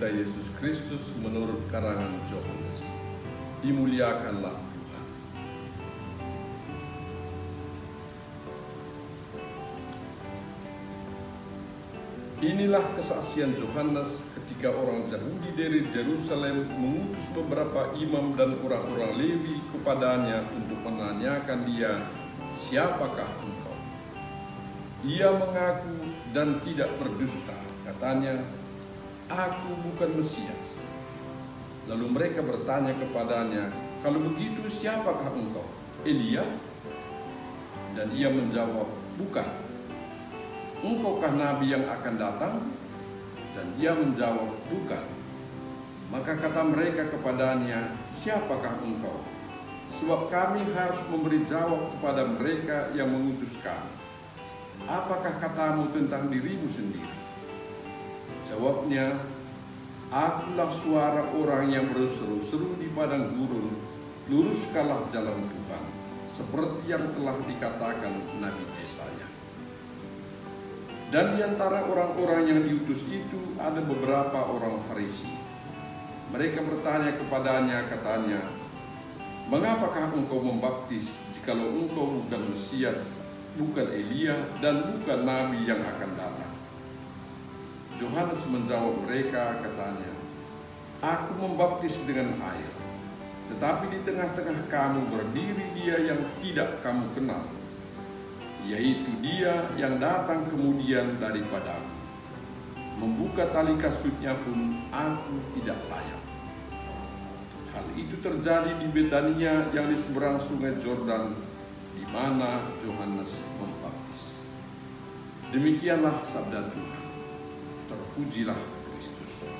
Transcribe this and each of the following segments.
kita Yesus Kristus menurut karangan Yohanes. Dimuliakanlah Tuhan. Inilah kesaksian Yohanes ketika orang Yahudi dari Yerusalem mengutus beberapa imam dan orang-orang Lewi kepadanya untuk menanyakan dia, "Siapakah engkau?" Ia mengaku dan tidak berdusta. Katanya, "Aku bukan Mesias." Lalu mereka bertanya kepadanya, "Kalau begitu siapakah engkau? Elia?" Dan ia menjawab, "Bukan." "Engkaukah nabi yang akan datang?" Dan ia menjawab, "Bukan." Maka kata mereka kepadanya, "Siapakah engkau? Sebab kami harus memberi jawab kepada mereka yang mengutus kami. Apakah katamu tentang dirimu sendiri?" Jawabnya, "Akulah suara orang yang berseru-seru di padang gurun, luruskanlah jalan Tuhan, seperti yang telah dikatakan Nabi Yesaya." Dan di antara orang-orang yang diutus itu ada beberapa orang Farisi. Mereka bertanya kepadanya, katanya, "Mengapakah engkau membaptis jikalau engkau bukan Mesias, bukan Elia, dan bukan Nabi yang akan datang?" Yohanes menjawab mereka, katanya, "Aku membaptis dengan air, tetapi di tengah-tengah kamu berdiri dia yang tidak kamu kenal, yaitu dia yang datang kemudian daripadaku. Membuka tali kasutnya pun aku tidak layak." Hal itu terjadi di Betania yang di seberang sungai Yordan, di mana Yohanes membaptis. Demikianlah sabda Tuhan. Terpujilah Kristus.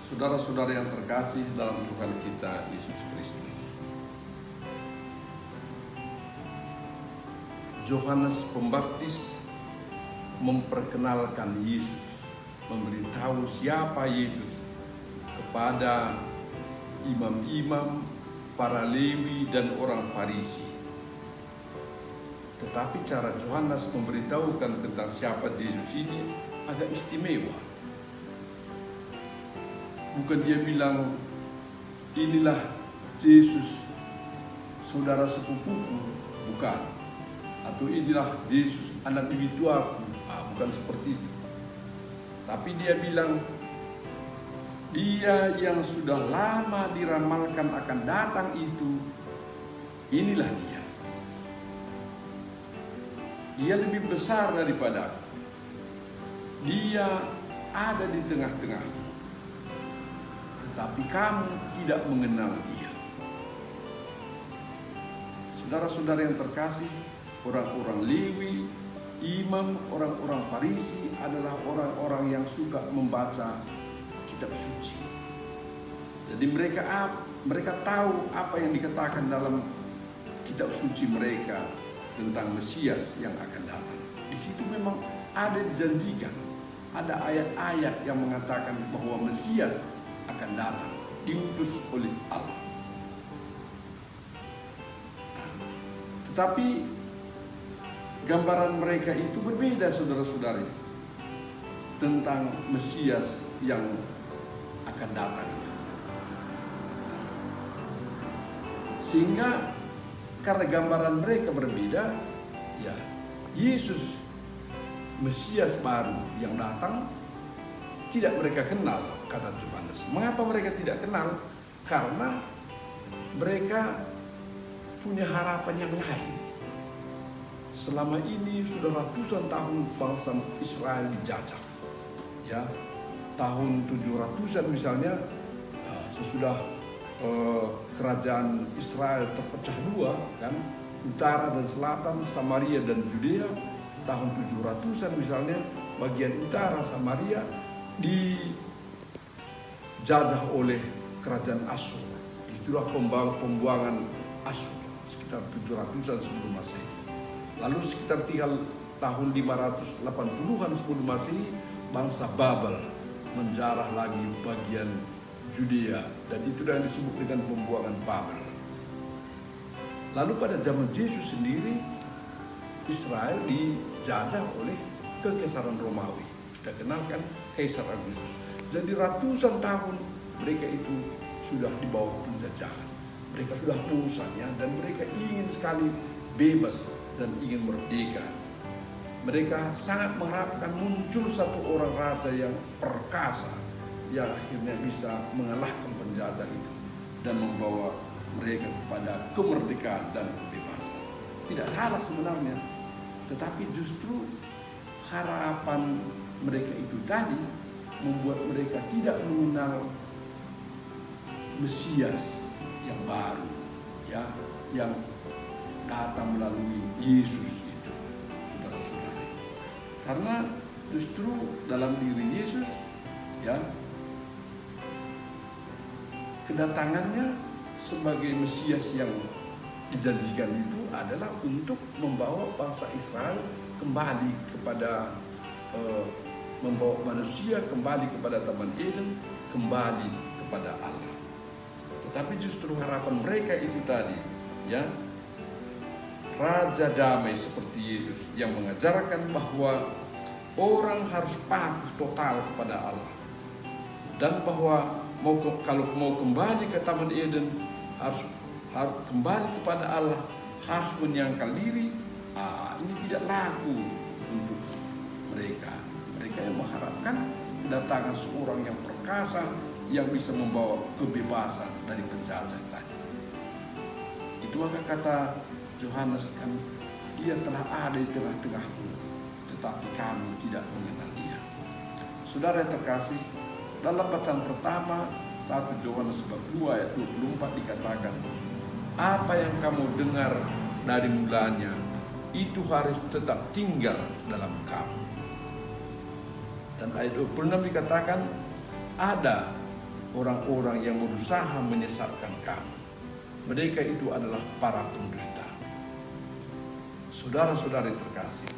Saudara-saudara yang terkasih dalam Tuhan kita Yesus Kristus, Yohanes Pembaptis memperkenalkan Yesus, memberitahu siapa Yesus kepada imam-imam, para Lewi, dan orang Farisi. Tetapi cara Yohanes memberitahukan tentang siapa Yesus ini agak istimewa. Bukan dia bilang, "Inilah Yesus, saudara sepupuku," bukan. Atau "Inilah Yesus, anak bibi tuaku," bukan seperti itu. Tapi dia bilang, "Dia yang sudah lama diramalkan akan datang itu, inilah dia. Dia lebih besar daripada aku. Dia ada di tengah-tengahmu, tetapi kamu tidak mengenal dia." Saudara-saudara yang terkasih, orang-orang Lewi, imam, orang-orang Farisi adalah orang-orang yang suka membaca kitab suci. Jadi mereka tahu apa yang dikatakan dalam kitab suci mereka tentang Mesias yang akan datang. Di situ memang ada dijanjikan, ada ayat-ayat yang mengatakan bahwa Mesias akan datang, diutus oleh Allah. Tetapi gambaran mereka itu berbeda, saudara-saudari, tentang Mesias yang akan datang itu. Sehingga karena gambaran mereka berbeda, ya, Yesus Mesias baru yang datang tidak mereka kenal, kata Yohanes. Mengapa mereka tidak kenal? Karena mereka punya harapan yang lain. Selama ini sudah ratusan tahun bangsa Israel dijajah. Ya, tahun 700-an misalnya, sesudah kerajaan Israel terpecah dua, kan, utara dan selatan, Samaria dan Judea. Tahun 700-an misalnya, bagian utara Samaria dijajah oleh kerajaan Asyur. Itulah pembuangan Asyur sekitar 700-an sebelum Masehi. Lalu sekitar tahun 580-an sebelum Masehi, bangsa Babel menjarah lagi bagian Judea, dan itu yang disebut dengan pembuangan Babel. Lalu pada zaman Yesus sendiri, Israel dijajah oleh Kekaisaran Romawi. Kita kenalkan Kaisar Agustus. Jadi ratusan tahun mereka itu sudah di bawah penjajahan. Mereka sudah bosan ya, dan mereka ingin sekali bebas dan ingin merdeka. Mereka sangat mengharapkan muncul satu orang raja yang perkasa, yang akhirnya bisa mengalahkan penjajah itu dan membawa mereka kepada kemerdekaan dan kebebasan. Tidak salah sebenarnya, tetapi justru harapan mereka itu tadi membuat mereka tidak mengenal Mesias yang baru, ya, yang datang melalui Yesus itu, saudara-saudara. Karena justru dalam diri Yesus, ya, kedatangannya sebagai Mesias yang dijanjikan itu adalah untuk membawa bangsa Israel kembali kepada membawa manusia kembali kepada Taman Eden, kembali kepada Allah. Tetapi justru harapan mereka itu tadi, ya, Raja damai seperti Yesus yang mengajarkan bahwa orang harus patuh total kepada Allah, dan bahwa kalau mau kembali ke Taman Eden harus kembali kepada Allah, harus menyangkal diri. Ini tidak laku untuk mereka. Mereka yang mengharapkan kedatangan seorang yang perkasa yang bisa membawa kebebasan dari penjajah tadi. Itu maka kata Yohanes kan, dia telah ada di tengah-tengahmu, tetapi kamu tidak mengenal dia. Saudara yang terkasih, dalam bacaan pertama 1 Yohanes bab 2 ayat 24 dikatakan, apa yang kamu dengar dari mulanya itu harus tetap tinggal dalam kamu. Dan ayat 26 dikatakan, ada orang-orang yang berusaha menyesatkan kamu. Mereka itu adalah para pendusta. Saudara-saudari terkasih,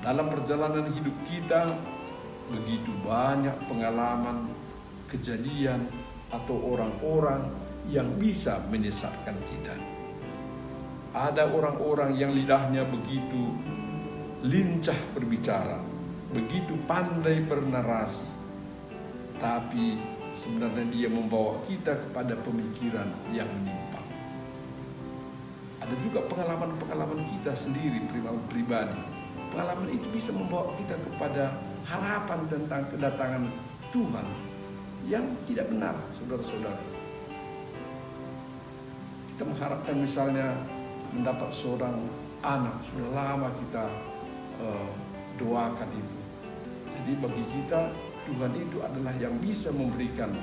dalam perjalanan hidup kita begitu banyak pengalaman, kejadian, atau orang-orang yang bisa menyesatkan kita. Ada orang-orang yang lidahnya begitu lincah berbicara, begitu pandai bernarasi, tapi sebenarnya dia membawa kita kepada pemikiran yang menyimpang. Ada juga pengalaman-pengalaman kita sendiri pribadi. Pengalaman itu bisa membawa kita kepada harapan tentang kedatangan Tuhan yang tidak benar, saudara-saudara. Kita mengharapkan misalnya mendapat seorang anak, sudah lama kita doakan itu. Jadi bagi kita Tuhan itu adalah yang bisa memberikan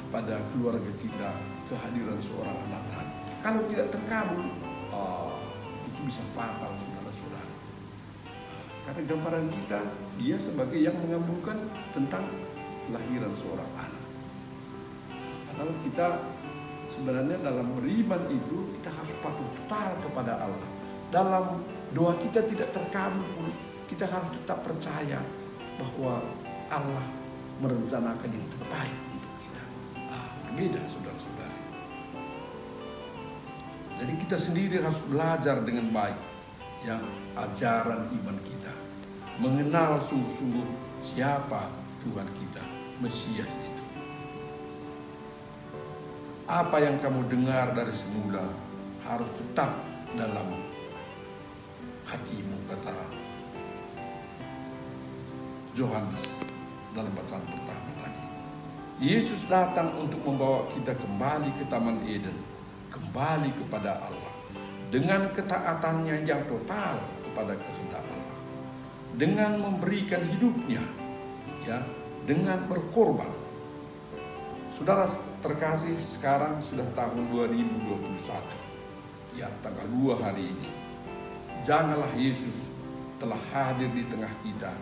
kepada keluarga kita kehadiran seorang anak tadi. Kalau tidak terkabul, itu bisa fatal, saudara-saudara. Karena gambaran kita, dia sebagai yang mengabulkan tentang kelahiran seorang anak. Padahal kita sebenarnya dalam beriman itu kita harus patuh total kepada Allah. Dalam doa kita tidak terkabul pun, kita harus tetap percaya bahwa Allah merencanakan yang terbaik untuk kita. Berbeda, saudara-saudara. Jadi kita sendiri harus belajar dengan baik, ya, ajaran iman kita, mengenal sungguh-sungguh siapa Tuhan kita, Mesias itu. Apa yang kamu dengar dari semula harus tetap dalam hatimu, kata Yohanes dalam bacaan pertama tadi. Yesus datang untuk membawa kita kembali ke Taman Eden, kembali kepada Allah, dengan ketaatannya yang total kepada kehendak Allah, dengan memberikan hidupnya, ya, dengan berkorban. Saudara terkasih, sekarang sudah tahun 2021, ya, tanggal 2 hari ini. Janganlah Yesus telah hadir di tengah kita,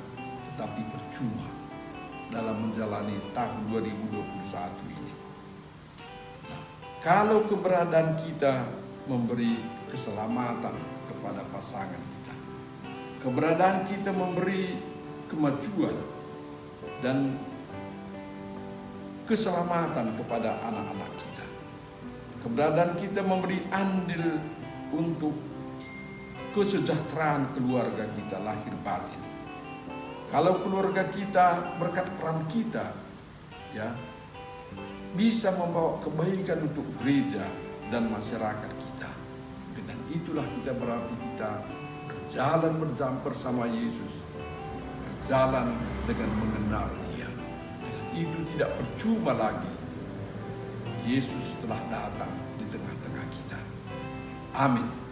tetapi percuma dalam menjalani tahun 2021 ini. Nah, kalau keberadaan kita memberi keselamatan kepada pasangan kita, keberadaan kita memberi kemajuan dan keselamatan kepada anak-anak kita, keberadaan kita memberi andil untuk kesejahteraan keluarga kita lahir batin. Kalau keluarga kita berkat peran kita, ya, bisa membawa kebaikan untuk gereja dan masyarakat kita. Dengan itulah kita berarti kita berjalan bersama Yesus, berjalan dengan mengenal Dia. Dengan itu tidak percuma lagi Yesus telah datang di tengah-tengah kita. Amin.